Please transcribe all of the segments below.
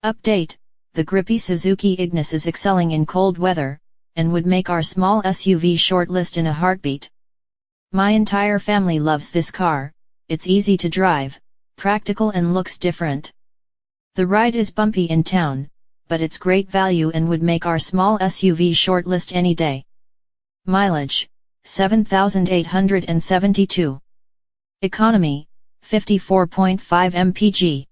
Update: the grippy Suzuki Ignis is excelling in cold weather, and would make our small SUV shortlist in a heartbeat. My entire family loves this car. It's easy to drive, practical and looks different. The ride is bumpy in town, but it's great value and would make our small SUV shortlist any day. Mileage: 7,872. Economy: 54.5 mpg.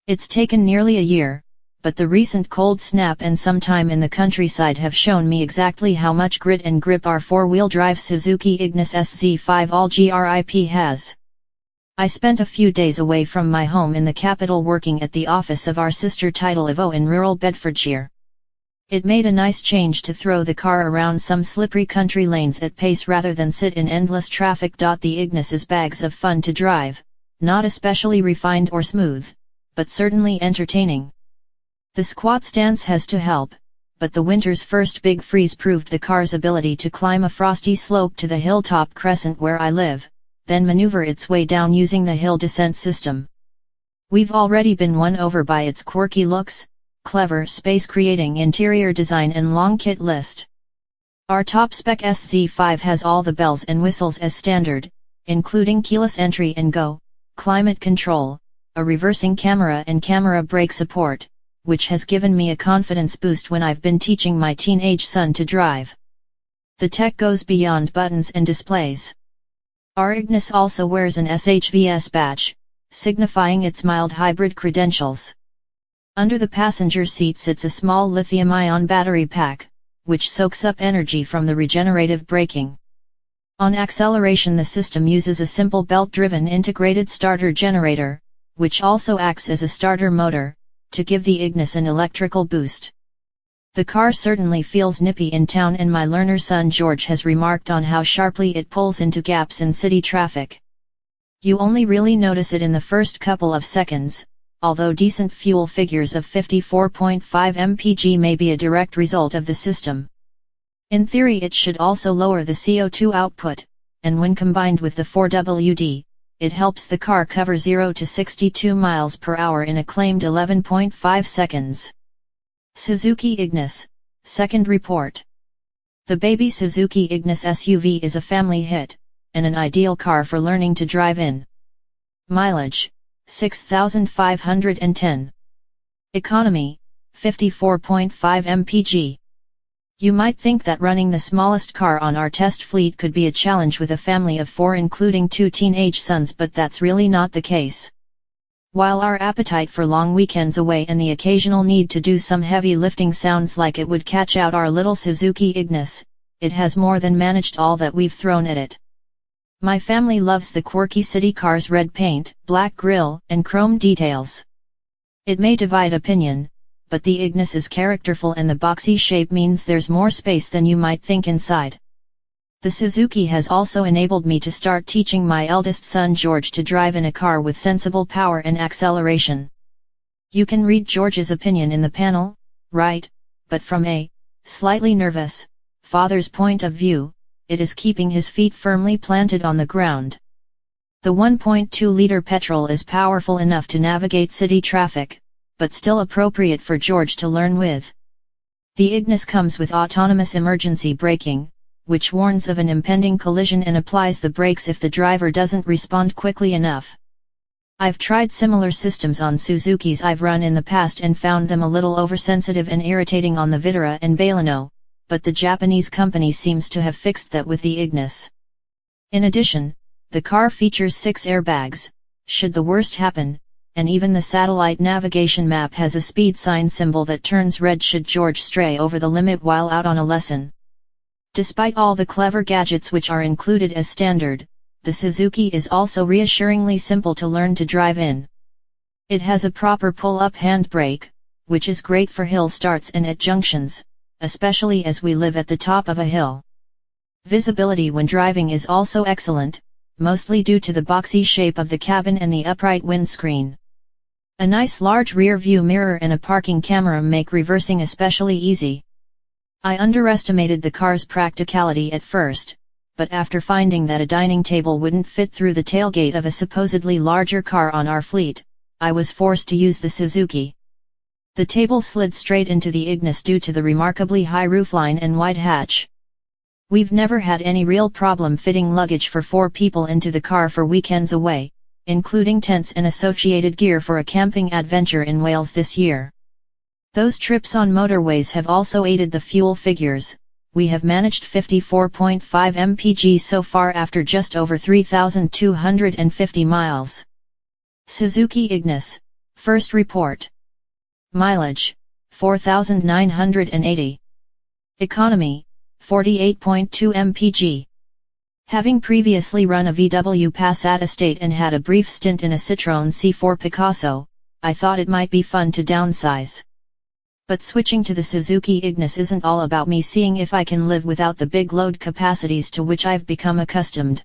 It's taken nearly a year, but the recent cold snap and some time in the countryside have shown me exactly how much grit and grip our four-wheel drive Suzuki Ignis SZ5 All-Grip has. I spent a few days away from my home in the capital working at the office of our sister title of O in rural Bedfordshire. It made a nice change to throw the car around some slippery country lanes at pace rather than sit in endless traffic. The Ignis is bags of fun to drive, not especially refined or smooth, but certainly entertaining. The squat stance has to help, but the winter's first big freeze proved the car's ability to climb a frosty slope to the hilltop crescent where I live, then maneuver its way down using the hill descent system. We've already been won over by its quirky looks, clever space-creating interior design and long kit list. Our top-spec SZ5 has all the bells and whistles as standard, including keyless entry and go, climate control, a reversing camera and camera brake support, which has given me a confidence boost when I've been teaching my teenage son to drive. The tech goes beyond buttons and displays. Our Ignis also wears an SHVS badge, signifying its mild hybrid credentials. Under the passenger seat sits a small lithium-ion battery pack, which soaks up energy from the regenerative braking. On acceleration, the system uses a simple belt-driven integrated starter generator, which also acts as a starter motor, to give the Ignis an electrical boost. The car certainly feels nippy in town, and my learner son George has remarked on how sharply it pulls into gaps in city traffic. You only really notice it in the first couple of seconds, although decent fuel figures of 54.5 mpg may be a direct result of the system. In theory, it should also lower the CO2 output, and when combined with the 4WD, it helps the car cover 0 to 62 miles per hour in a claimed 11.5 seconds. Suzuki Ignis, second report. The baby Suzuki Ignis SUV is a family hit, and an ideal car for learning to drive in. Mileage: 6,510. Economy: 54.5 mpg. You might think that running the smallest car on our test fleet could be a challenge with a family of 4 including 2 teenage sons, but that's really not the case. While our appetite for long weekends away and the occasional need to do some heavy lifting sounds like it would catch out our little Suzuki Ignis, it has more than managed all that we've thrown at it. My family loves the quirky city car's red paint, black grille, and chrome details. It may divide opinion, but the Ignis is characterful, and the boxy shape means there's more space than you might think inside. The Suzuki has also enabled me to start teaching my eldest son George to drive in a car with sensible power and acceleration. You can read George's opinion in the panel, right? But from a slightly nervous father's point of view, it is keeping his feet firmly planted on the ground. The 1.2-liter petrol is powerful enough to navigate city traffic, but still appropriate for George to learn with. The Ignis comes with autonomous emergency braking, which warns of an impending collision and applies the brakes if the driver doesn't respond quickly enough. I've tried similar systems on Suzukis I've run in the past and found them a little oversensitive and irritating on the Vitara and Baleno, but the Japanese company seems to have fixed that with the Ignis. In addition, the car features 6 airbags, should the worst happen, and even the satellite navigation map has a speed sign symbol that turns red should George stray over the limit while out on a lesson. Despite all the clever gadgets which are included as standard, the Suzuki is also reassuringly simple to learn to drive in. It has a proper pull-up handbrake, which is great for hill starts and at junctions, especially as we live at the top of a hill. Visibility when driving is also excellent, mostly due to the boxy shape of the cabin and the upright windscreen. A nice large rear view mirror and a parking camera make reversing especially easy. I underestimated the car's practicality at first, but after finding that a dining table wouldn't fit through the tailgate of a supposedly larger car on our fleet, I was forced to use the Suzuki. The table slid straight into the Ignis due to the remarkably high roofline and wide hatch. We've never had any real problem fitting luggage for 4 people into the car for weekends away, including tents and associated gear for a camping adventure in Wales this year. Those trips on motorways have also aided the fuel figures. We have managed 54.5 mpg so far after just over 3,250 miles. Suzuki Ignis, first report. Mileage, 4,980. Economy, 48.2 mpg. Having previously run a VW Passat Estate and had a brief stint in a Citroën C4 Picasso, I thought it might be fun to downsize. But switching to the Suzuki Ignis isn't all about me seeing if I can live without the big load capacities to which I've become accustomed.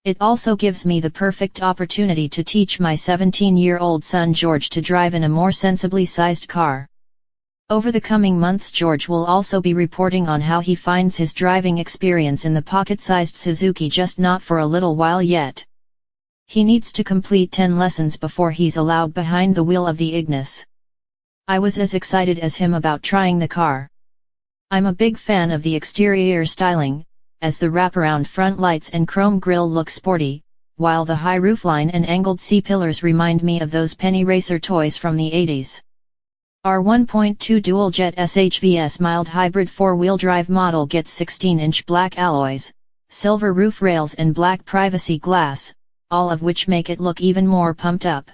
It also gives me the perfect opportunity to teach my 17-year-old son George to drive in a more sensibly sized car. Over the coming months, George will also be reporting on how he finds his driving experience in the pocket-sized Suzuki, just not for a little while yet. He needs to complete 10 lessons before he's allowed behind the wheel of the Ignis. I was as excited as him about trying the car. I'm a big fan of the exterior styling, as the wraparound front lights and chrome grille look sporty, while the high roofline and angled C-pillars remind me of those penny racer toys from the 80s. Our 1.2 dual-jet SHVS mild hybrid 4-wheel drive model gets 16-inch black alloys, silver roof rails and black privacy glass, all of which make it look even more pumped up.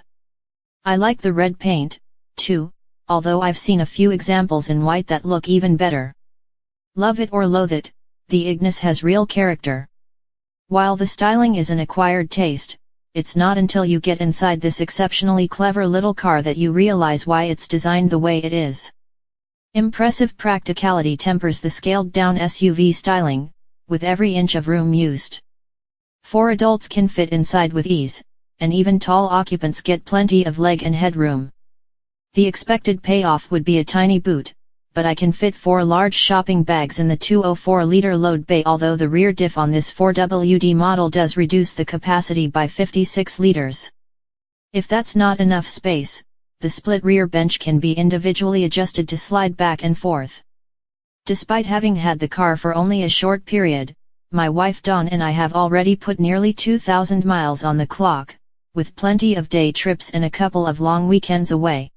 I like the red paint, too, although I've seen a few examples in white that look even better. Love it or loathe it, the Ignis has real character. While the styling is an acquired taste, it's not until you get inside this exceptionally clever little car that you realize why it's designed the way it is. Impressive practicality tempers the scaled-down SUV styling, with every inch of room used. 4 adults can fit inside with ease, and even tall occupants get plenty of leg and headroom. The expected payoff would be a tiny boot, but I can fit 4 large shopping bags in the 204-liter load bay, although the rear diff on this 4WD model does reduce the capacity by 56 liters. If that's not enough space, the split rear bench can be individually adjusted to slide back and forth. Despite having had the car for only a short period, my wife Dawn and I have already put nearly 2,000 miles on the clock, with plenty of day trips and a couple of long weekends away.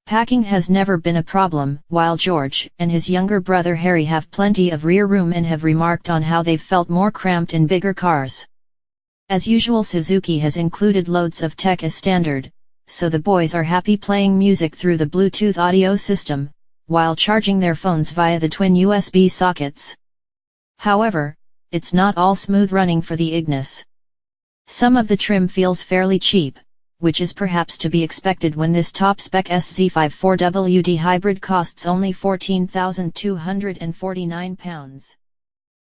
Packing has never been a problem, while George and his younger brother Harry have plenty of rear room and have remarked on how they've felt more cramped in bigger cars. As usual, Suzuki has included loads of tech as standard, so the boys are happy playing music through the Bluetooth audio system, while charging their phones via the twin USB sockets. However, it's not all smooth running for the Ignis. Some of the trim feels fairly cheap, which is perhaps to be expected when this top-spec SZ5 4WD hybrid costs only £14,249.